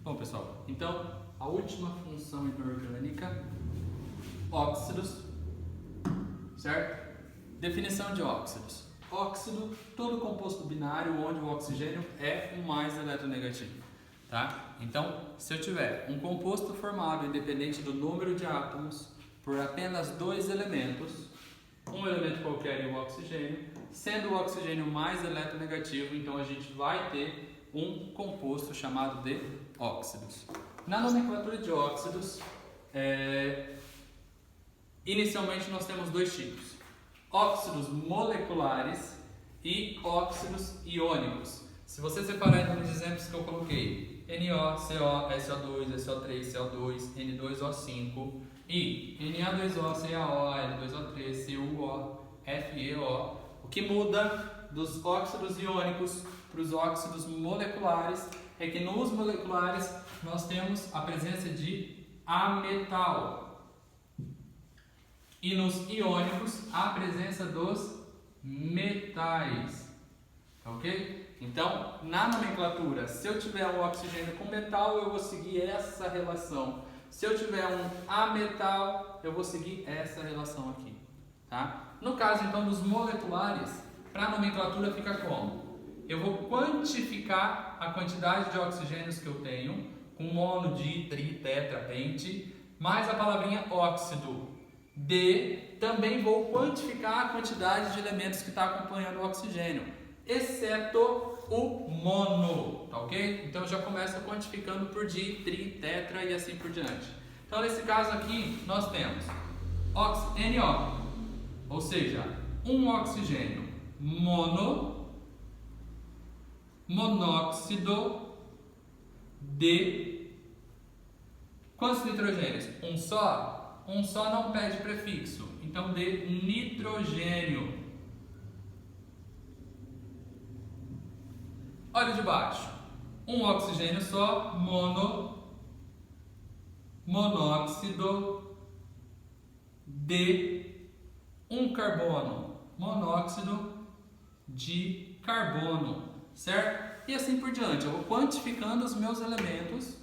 Bom, pessoal, então a última função inorgânica, óxidos, certo? Definição de óxidos. Óxido, todo composto binário onde o oxigênio é o mais eletronegativo, tá? Então, se eu tiver um composto formado independente do número de átomos por apenas dois elementos, um elemento qualquer e o oxigênio, sendo o oxigênio mais eletronegativo, então a gente vai ter um composto chamado de óxidos. Na nomenclatura de óxidos, inicialmente nós temos dois tipos: óxidos moleculares e óxidos iônicos. Se você separar nos exemplos que eu coloquei, NO, CO, SO2, SO3, CO2, N2O5 e Na2O, CaO, L2O3, CuO, FeO, o que muda dos óxidos iônicos para os óxidos moleculares é que nos moleculares nós temos a presença de ametal e nos iônicos a presença dos metais, ok? Então, na nomenclatura, se eu tiver um oxigênio com metal, eu vou seguir essa relação. Se eu tiver um ametal, eu vou seguir essa relação aqui, tá? No caso, então, dos moleculares, para a nomenclatura fica como? Eu vou quantificar a quantidade de oxigênios que eu tenho, com mono, di, tri, tetra, pente, mais a palavrinha óxido. Também vou quantificar a quantidade de elementos que está acompanhando o oxigênio, exceto o mono, tá ok? Então eu já começo quantificando por di, tri, tetra e assim por diante. Então nesse caso aqui nós temos NO, ou seja, um oxigênio monóxido de quantos nitrogênios? Um só? Um só não pede prefixo, então de nitrogênio. Olha de baixo, um oxigênio só, monóxido de um carbono, monóxido de carbono, certo? E assim por diante, eu vou quantificando os meus elementos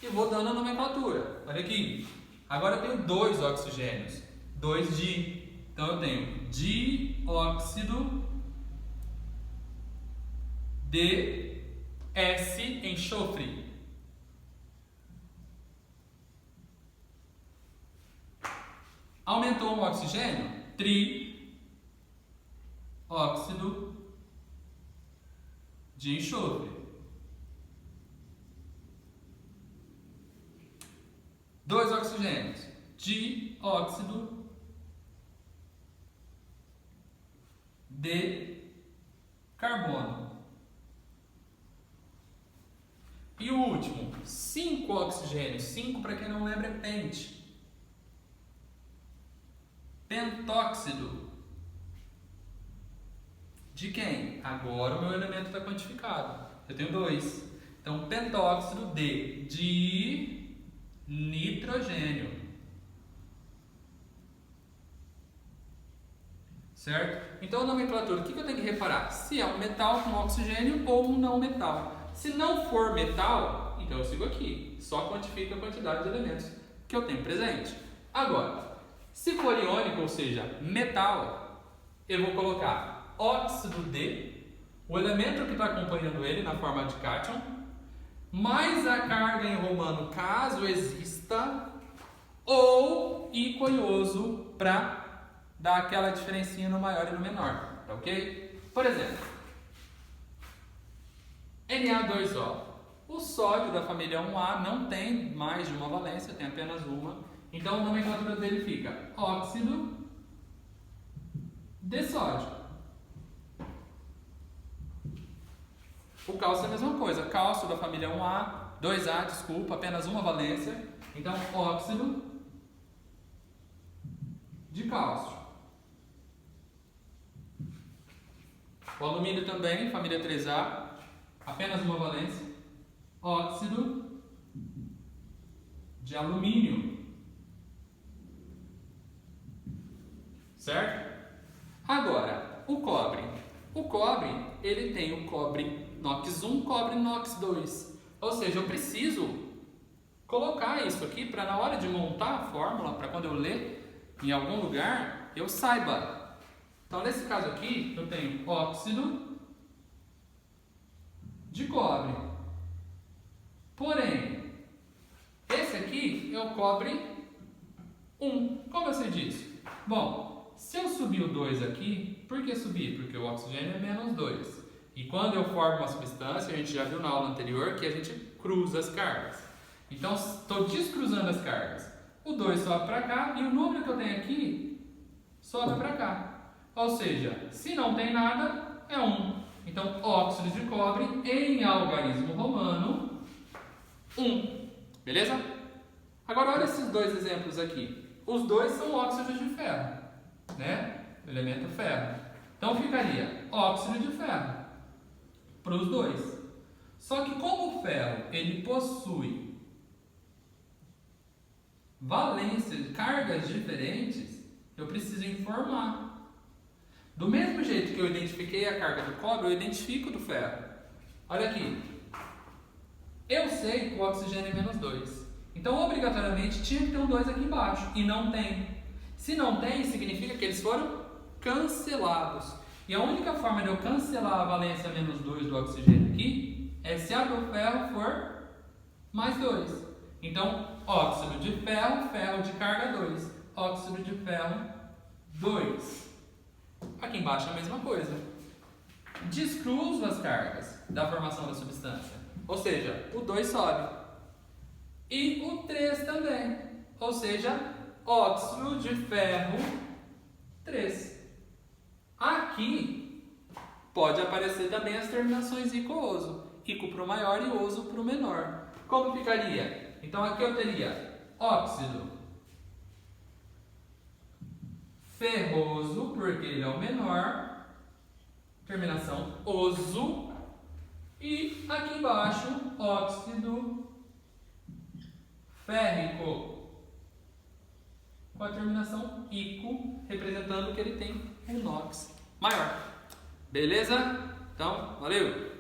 e vou dando a nomenclatura. Olha aqui, agora eu tenho dois oxigênios, 2di, então eu tenho dióxido de S, enxofre. Aumentou um oxigênio, trióxido de enxofre. Dois oxigênios, dióxido de carbono. E o último, 5 oxigênios. 5, para quem não lembra, é pente. Pentóxido. De quem? Agora o meu elemento está quantificado. Eu tenho 2. Então, pentóxido de nitrogênio. Certo? Então, a nomenclatura, o que eu tenho que reparar? Se é um metal com oxigênio ou um não metal. Se não for metal, então eu sigo aqui. Só quantifica a quantidade de elementos que eu tenho presente. Agora, se for iônico, ou seja, metal, eu vou colocar óxido de, o elemento que está acompanhando ele na forma de cátion, mais a carga em romano, caso exista, ou I coioso para dar aquela diferencinha no maior e no menor, tá ok? Por exemplo, Na2O. O sódio da família 1A não tem mais de uma valência, tem apenas uma. Então a nomenclatura dele fica óxido de sódio. O cálcio é a mesma coisa. Cálcio da família 1A, 2A, desculpa, apenas uma valência. Então óxido de cálcio. O alumínio também, família 3A. Apenas uma valência, óxido de alumínio, certo? Agora, o cobre. O cobre, ele tem o cobre NOx 1, cobre NOx 2. Ou seja, eu preciso colocar isso aqui para na hora de montar a fórmula, para quando eu ler em algum lugar, eu saiba. Então, nesse caso aqui, eu tenho óxido de cobre. Porém, esse aqui é o cobre 1. Como eu sei disso? Bom, se eu subir o 2 aqui, por que subir? Porque o oxigênio é menos 2. E quando eu formo uma substância, a gente já viu na aula anterior que a gente cruza as cargas. Então, estou descruzando as cargas. O 2 sobe para cá e o número que eu tenho aqui sobe para cá. Ou seja, se não tem nada, é 1. Então, óxido de cobre em algarismo romano, 1. Beleza? Agora, olha esses dois exemplos aqui. Os dois são óxidos de ferro, né? O elemento ferro. Então, ficaria óxido de ferro para os dois. Só que como o ferro ele possui valências, cargas diferentes, eu preciso informar. Do mesmo jeito que eu identifiquei a carga do cobre, eu identifico do ferro. Olha aqui. Eu sei que o oxigênio é menos 2. Então, obrigatoriamente, tinha que ter um 2 aqui embaixo. E não tem. Se não tem, significa que eles foram cancelados. E a única forma de eu cancelar a valência menos 2 do oxigênio aqui é se a do ferro for mais 2. Então, óxido de ferro, ferro de carga 2. Óxido de ferro, 2. Aqui embaixo é a mesma coisa. Descruzo as cargas da formação da substância. Ou seja, o 2 sobe. E o 3 também. Ou seja, óxido de ferro 3. Aqui pode aparecer também as terminações ico-oso. Ico para o maior e oso para o menor. Como ficaria? Então aqui eu teria óxido ferroso, porque ele é o menor, terminação oso, e aqui embaixo, óxido férrico, com a terminação ico, representando que ele tem um NOx maior. Beleza? Então, valeu!